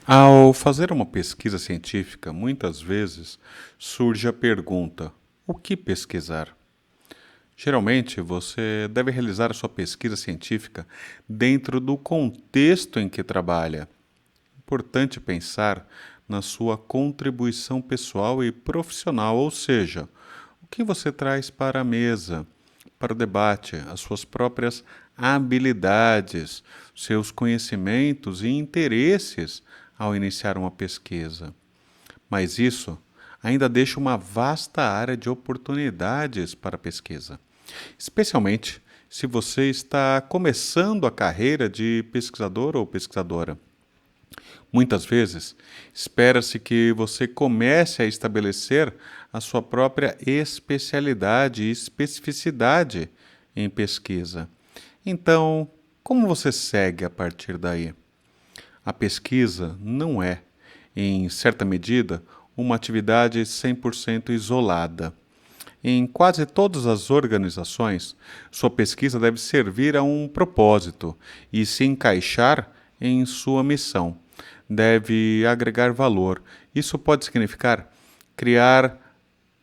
Ao fazer uma pesquisa científica, muitas vezes surge a pergunta: o que pesquisar? Geralmente, você deve realizar a sua pesquisa científica dentro do contexto em que trabalha. Importante pensar na sua contribuição pessoal e profissional, ou seja, o que você traz para a mesa, para o debate, as suas próprias habilidades, seus conhecimentos e interesses ao iniciar uma pesquisa. Mas isso ainda deixa uma vasta área de oportunidades para a pesquisa, especialmente se você está começando a carreira de pesquisador ou pesquisadora. Muitas vezes, espera-se que você comece a estabelecer a sua própria especialidade e especificidade em pesquisa. Então, como você segue a partir daí? A pesquisa não é, em certa medida, uma atividade 100% isolada. Em quase todas as organizações, sua pesquisa deve servir a um propósito e se encaixar em sua missão. Deve agregar valor. Isso pode significar criar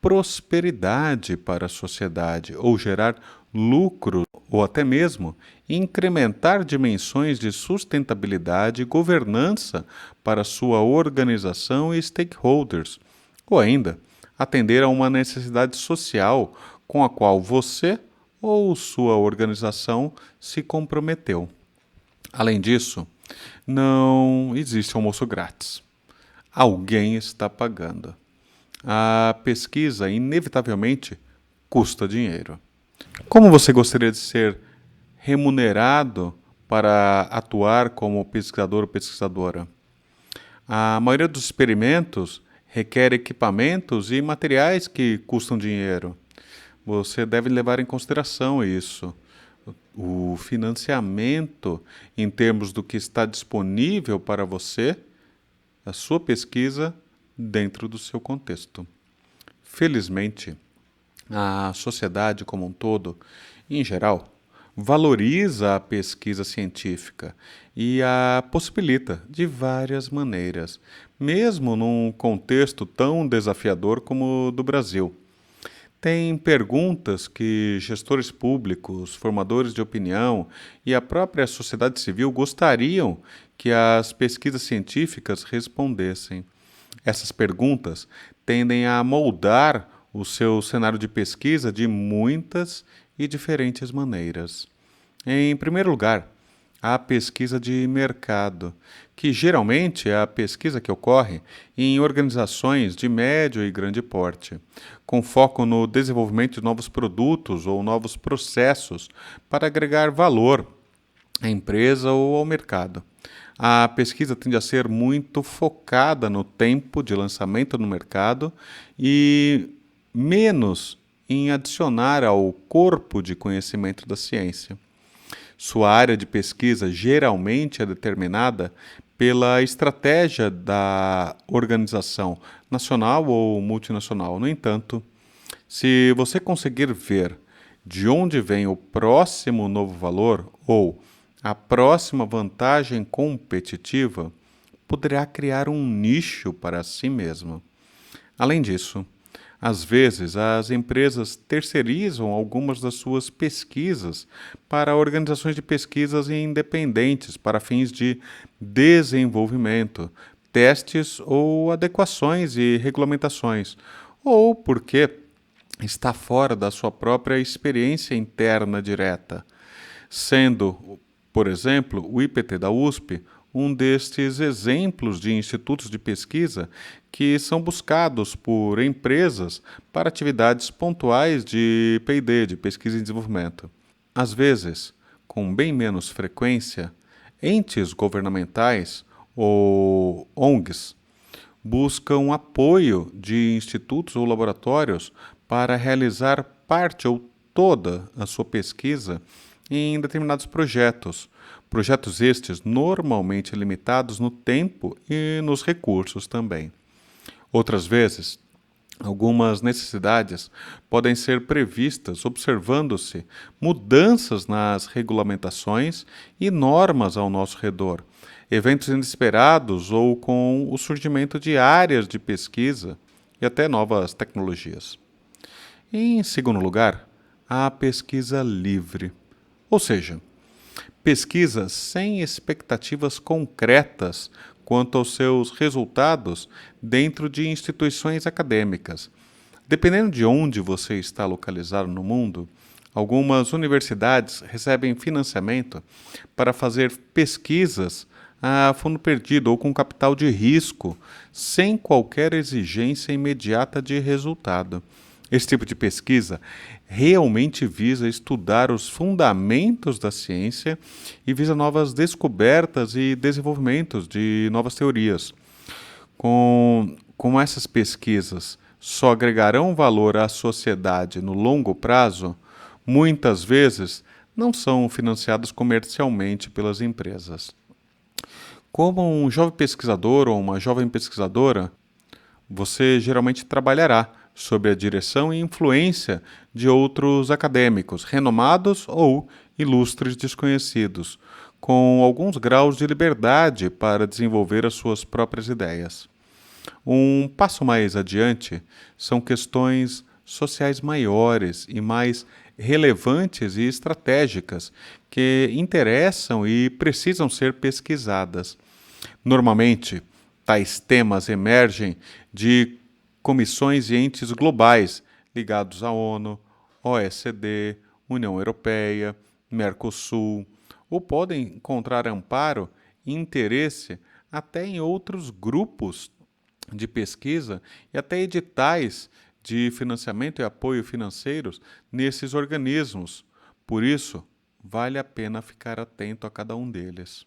prosperidade para a sociedade ou gerar lucro ou até mesmo incrementar dimensões de sustentabilidade e governança para sua organização e stakeholders, ou ainda atender a uma necessidade social com a qual você ou sua organização se comprometeu. Além disso, não existe almoço grátis. Alguém está pagando. A pesquisa, inevitavelmente, custa dinheiro. Como você gostaria de ser remunerado para atuar como pesquisador ou pesquisadora? A maioria dos experimentos requer equipamentos e materiais que custam dinheiro. Você deve levar em consideração isso. O financiamento, em termos do que está disponível para você, a sua pesquisa dentro do seu contexto. Felizmente, a sociedade como um todo, em geral, valoriza a pesquisa científica e a possibilita de várias maneiras, mesmo num contexto tão desafiador como o do Brasil. Tem perguntas que gestores públicos, formadores de opinião e a própria sociedade civil gostariam que as pesquisas científicas respondessem. Essas perguntas tendem a moldar o seu cenário de pesquisa de muitas e diferentes maneiras. Em primeiro lugar, a pesquisa de mercado, que geralmente é a pesquisa que ocorre em organizações de médio e grande porte, com foco no desenvolvimento de novos produtos ou novos processos para agregar valor à empresa ou ao mercado. A pesquisa tende a ser muito focada no tempo de lançamento no mercado e menos em adicionar ao corpo de conhecimento da ciência. Sua área de pesquisa geralmente é determinada pela estratégia da organização, nacional ou multinacional. No entanto, se você conseguir ver de onde vem o próximo novo valor ou a próxima vantagem competitiva, poderá criar um nicho para si mesmo. Além disso, às vezes as empresas terceirizam algumas das suas pesquisas para organizações de pesquisas independentes para fins de desenvolvimento, testes ou adequações e regulamentações, ou porque está fora da sua própria experiência interna direta, sendo, por exemplo, o IPT da USP um destes exemplos de institutos de pesquisa que são buscados por empresas para atividades pontuais de P&D, de pesquisa e desenvolvimento. Às vezes, com bem menos frequência, entes governamentais ou ONGs buscam apoio de institutos ou laboratórios para realizar parte ou toda a sua pesquisa em determinados projetos. Projetos estes normalmente limitados no tempo e nos recursos também. Outras vezes, Algumas necessidades podem ser previstas observando-se mudanças nas regulamentações e normas ao nosso redor, eventos inesperados ou com o surgimento de áreas de pesquisa e até novas tecnologias. Em segundo lugar, a pesquisa livre, ou seja, pesquisas sem expectativas concretas quanto aos seus resultados dentro de instituições acadêmicas. Dependendo de onde você está localizado no mundo, algumas universidades recebem financiamento para fazer pesquisas a fundo perdido ou com capital de risco, sem qualquer exigência imediata de resultado. Esse tipo de pesquisa realmente visa estudar os fundamentos da ciência e visa novas descobertas e desenvolvimentos de novas teorias. Como essas pesquisas só agregarão valor à sociedade no longo prazo, muitas vezes não são financiadas comercialmente pelas empresas. Como um jovem pesquisador ou uma jovem pesquisadora, você geralmente trabalhará sob a direção e influência de outros acadêmicos, renomados ou ilustres desconhecidos, com alguns graus de liberdade para desenvolver as suas próprias ideias. Um passo mais adiante são questões sociais maiores e mais relevantes e estratégicas que interessam e precisam ser pesquisadas. Normalmente, tais temas emergem de comissões e entes globais ligados à ONU, OECD, União Europeia, Mercosul, ou podem encontrar amparo e interesse até em outros grupos de pesquisa e até editais de financiamento e apoio financeiros nesses organismos. Por isso, vale a pena ficar atento a cada um deles.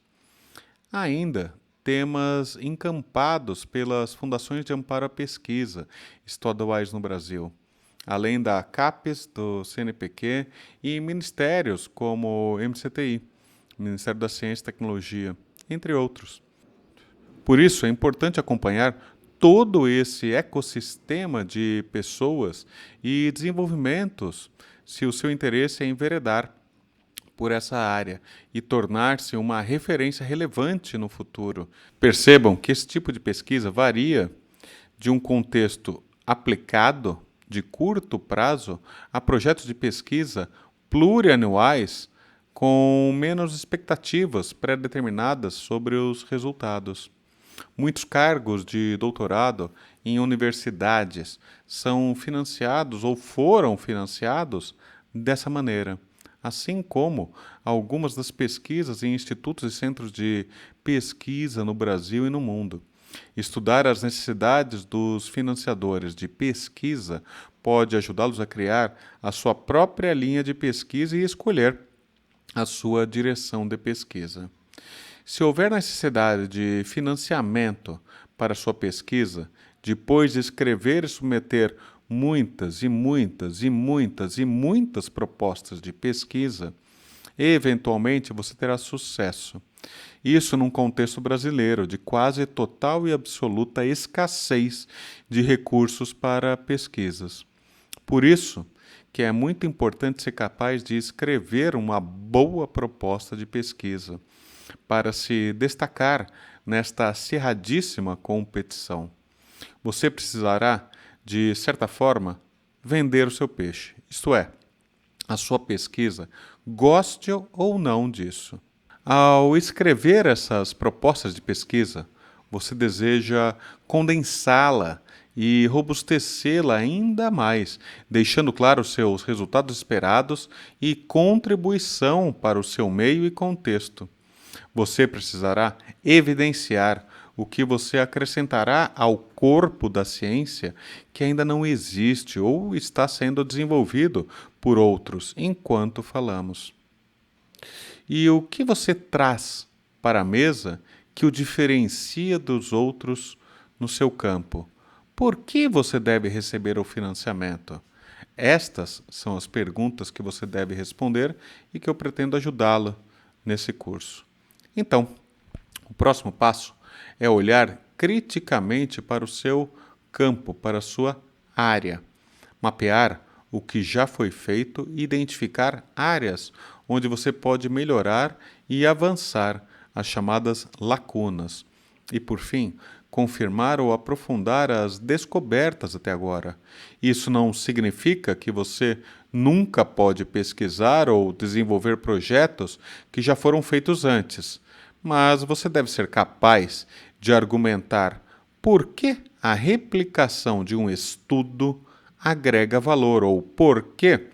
Ainda, temas encampados pelas fundações de amparo à pesquisa estaduais no Brasil, além da CAPES, do CNPq e ministérios como o MCTI, Ministério da Ciência e Tecnologia, entre outros. Por isso, é importante acompanhar todo esse ecossistema de pessoas e desenvolvimentos se o seu interesse é enveredar por essa área e tornar-se uma referência relevante no futuro. Percebam que esse tipo de pesquisa varia de um contexto aplicado de curto prazo a projetos de pesquisa plurianuais com menos expectativas pré-determinadas sobre os resultados. Muitos cargos de doutorado em universidades são financiados ou foram financiados dessa maneira, assim como algumas das pesquisas em institutos e centros de pesquisa no Brasil e no mundo. Estudar as necessidades dos financiadores de pesquisa pode ajudá-los a criar a sua própria linha de pesquisa e escolher a sua direção de pesquisa. Se houver necessidade de financiamento para sua pesquisa, depois de escrever e submeter muitas e muitas e muitas e muitas propostas de pesquisa, eventualmente você terá sucesso. Isso num contexto brasileiro de quase total e absoluta escassez de recursos para pesquisas. Por isso que é muito importante ser capaz de escrever uma boa proposta de pesquisa para se destacar nesta acirradíssima competição. Você precisará, de certa forma, vender o seu peixe, isto é, a sua pesquisa, goste ou não disso. Ao escrever essas propostas de pesquisa, você deseja condensá-la e robustecê-la ainda mais, deixando claro os seus resultados esperados e contribuição para o seu meio e contexto. Você precisará evidenciar o que você acrescentará ao corpo da ciência que ainda não existe ou está sendo desenvolvido por outros enquanto falamos. E o que você traz para a mesa que o diferencia dos outros no seu campo? Por que você deve receber o financiamento? Estas são as perguntas que você deve responder e que eu pretendo ajudá-lo nesse curso. Então, o próximo passo é olhar criticamente para o seu campo, para a sua área. Mapear o que já foi feito e identificar áreas onde você pode melhorar e avançar, as chamadas lacunas. E, por fim, confirmar ou aprofundar as descobertas até agora. Isso não significa que você nunca pode pesquisar ou desenvolver projetos que já foram feitos antes, mas você deve ser capaz de argumentar por que a replicação de um estudo agrega valor ou por que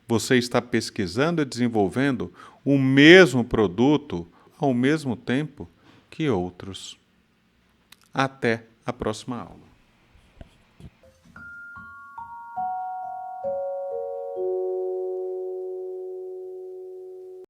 você está pesquisando e desenvolvendo o mesmo produto ao mesmo tempo que outros. Até a próxima aula.